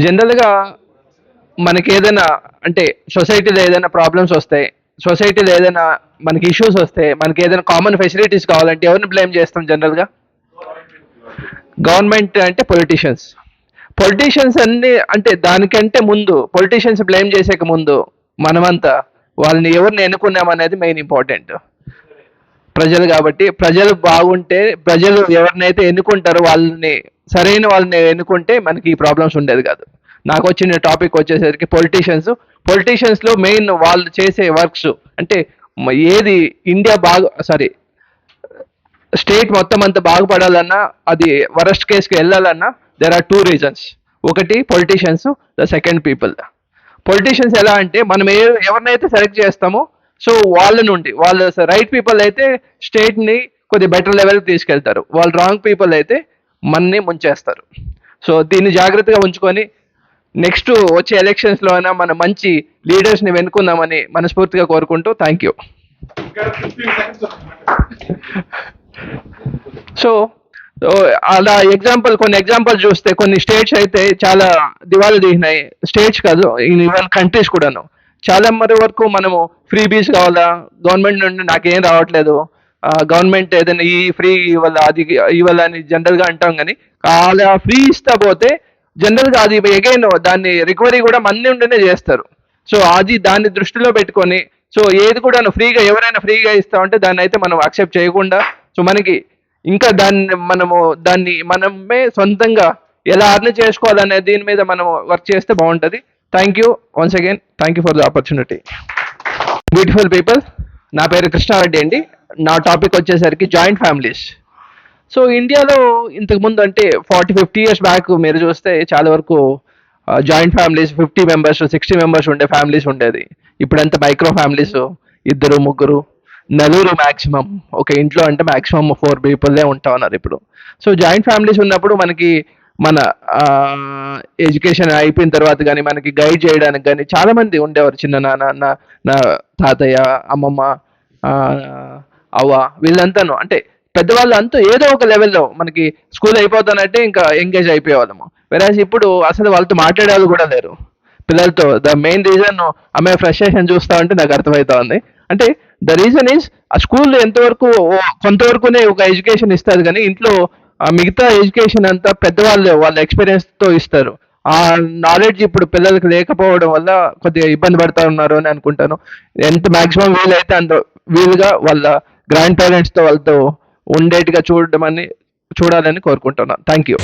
జనరల్‌గా మనకేదైనా అంటే సొసైటీలో ఏదైనా ప్రాబ్లమ్స్ వస్తాయి. సొసైటీలో ఏదైనా మనకి ఇష్యూస్ వస్తే, మనకేదైనా కామన్ ఫెసిలిటీస్ కావాలంటే ఎవరిని బ్లేమ్ చేస్తాం జనరల్‌గా? గవర్నమెంట్ అంటే పొలిటీషియన్స్. పొలిటీషియన్స్ అన్ని అంటే దానికంటే ముందు పొలిటీషియన్స్ బ్లేమ్ చేసేక ముందు మనమంతా వాళ్ళని ఎవరిని ఎన్నుకున్నామనేది మెయిన్ ఇంపార్టెంట్. ప్రజలు కాబట్టి ప్రజలు బాగుంటే ప్రజలు ఎవరినైతే ఎన్నుకుంటారో వాళ్ళని సరైన వాళ్ళని ఎన్నుకుంటే మనకి ఈ ప్రాబ్లమ్స్ ఉండేది కాదు. నాకు వచ్చిన టాపిక్ వచ్చేసరికి పొలిటీషియన్స్లో మెయిన్ వాళ్ళు చేసే వర్క్స్ అంటే ఏది ఇండియా బాగా సారీ స్టేట్ మొత్తం అంతా బాగుపడాలన్నా అది వరస్ట్ కేసుకి వెళ్ళాలన్నా దెర్ ఆర్ టూ రీజన్స్. ఒకటి politicians, the second people. Politicians ఎలా అంటే మనం ఎవరినైతే సెలెక్ట్ చేస్తామో సో వాళ్ళ నుండి వాళ్ళ రైట్ పీపుల్ అయితే స్టేట్ని కొద్ది బెటర్ లెవెల్కి తీసుకెళ్తారు. వాళ్ళు రాంగ్ పీపుల్ అయితే మనని ముంచేస్తారు. సో దీన్ని జాగ్రత్తగా ఉంచుకొని నెక్స్ట్ వచ్చే ఎలక్షన్స్లో అయినా మన మంచి లీడర్స్ని వెనుకుందామని మనస్ఫూర్తిగా కోరుకుంటూ థ్యాంక్ యూ. సో అలా కొన్ని ఎగ్జాంపుల్ చూస్తే కొన్ని స్టేట్స్ అయితే చాలా దివాళా తీసినాయి. స్టేట్స్ కాదు ఈవెన్ కంట్రీస్ కూడాను. చాలా వరకు మనము ఫ్రీ బీస్ కావాలా, గవర్నమెంట్ నుండి నాకేం రావట్లేదు, గవర్నమెంట్ ఏదైనా ఈ ఫ్రీ ఇవ్వాల అది ఇవ్వాల అని జనరల్గా అంటాం. కానీ అలా ఫ్రీ ఇస్తా పోతే జనరల్గా అది అగైన్ దాన్ని రికవరీ కూడా మన నుండినే చేస్తారు. సో అది దాన్ని దృష్టిలో పెట్టుకొని సో ఏది కూడా ఫ్రీగా ఎవరైనా ఫ్రీగా ఇస్తామంటే దాన్ని అయితే మనం అక్సెప్ట్ చేయకుండా సో మనకి ఇంకా దాన్ని మనమే సొంతంగా ఎలా అర్న్ చేసుకోవాలనే దీని మీద మనం వర్క్ చేస్తే బాగుంటుంది. Thank you once again. Thank you for the opportunity. Beautiful people, నా పేరు కృష్ణారెడ్డి అండి. నా టాపిక్ వచ్చేసరికి జాయింట్ ఫ్యామిలీస్. సో ఇండియాలో ఇంతకుముందు అంటే 40-50 years బ్యాక్ మీరు చూస్తే చాలా వరకు జాయింట్ ఫ్యామిలీస్ 50 members 60 members ఉండే ఫ్యామిలీస్ ఉండేది. ఇప్పుడంతా మైక్రో ఫ్యామిలీస్ 2-3 నలుగురు మ్యాక్సిమం. ఒక ఇంట్లో అంటే మ్యాక్సిమం 4 people ఉంటా ఉన్నారు ఇప్పుడు. సో జాయింట్ ఫ్యామిలీస్ ఉన్నప్పుడు మనకి మన ఎడ్యుకేషన్ అయిపోయిన తర్వాత కానీ మనకి గైడ్ చేయడానికి కానీ చాలామంది ఉండేవారు. చిన్న నాన్న, నా తాతయ్య, అమ్మమ్మ, అవ్వ వీళ్ళంతాను అంటే పెద్దవాళ్ళు అంతా ఏదో ఒక లెవెల్లో మనకి స్కూల్ అయిపోతానంటే ఇంకా ఎంగేజ్ అయిపోయేవాళ్ళము. వెరాజ్ ఇప్పుడు అసలు వాళ్ళతో మాట్లాడే వాళ్ళు కూడా లేరు పిల్లలతో. ద మెయిన్ రీజన్ అమ్మాయి ఫ్రస్ట్రేషన్ చూస్తా ఉంటే నాకు అర్థమవుతా ఉంది. అంటే ద రీజన్ ఈజ్ ఆ స్కూల్ ఎంతవరకు కొంతవరకునే ఒక ఎడ్యుకేషన్ ఇస్తుంది కానీ ఇంట్లో మిగతా ఎడ్యుకేషన్ అంతా పెద్దవాళ్ళు వాళ్ళ ఎక్స్పీరియన్స్తో ఇస్తారు. ఆ నాలెడ్జ్ ఇప్పుడు పిల్లలకి లేకపోవడం వల్ల కొద్దిగా ఇబ్బంది పడతా ఉన్నారు అని అనుకుంటాను. ఎంత మాక్సిమం వీలైతే అంత వీలుగా వాళ్ళ గ్రాండ్ పేరెంట్స్తో వాళ్ళతో ఉండేట్టుగా చూడాలని కోరుకుంటున్నాను. Thank you.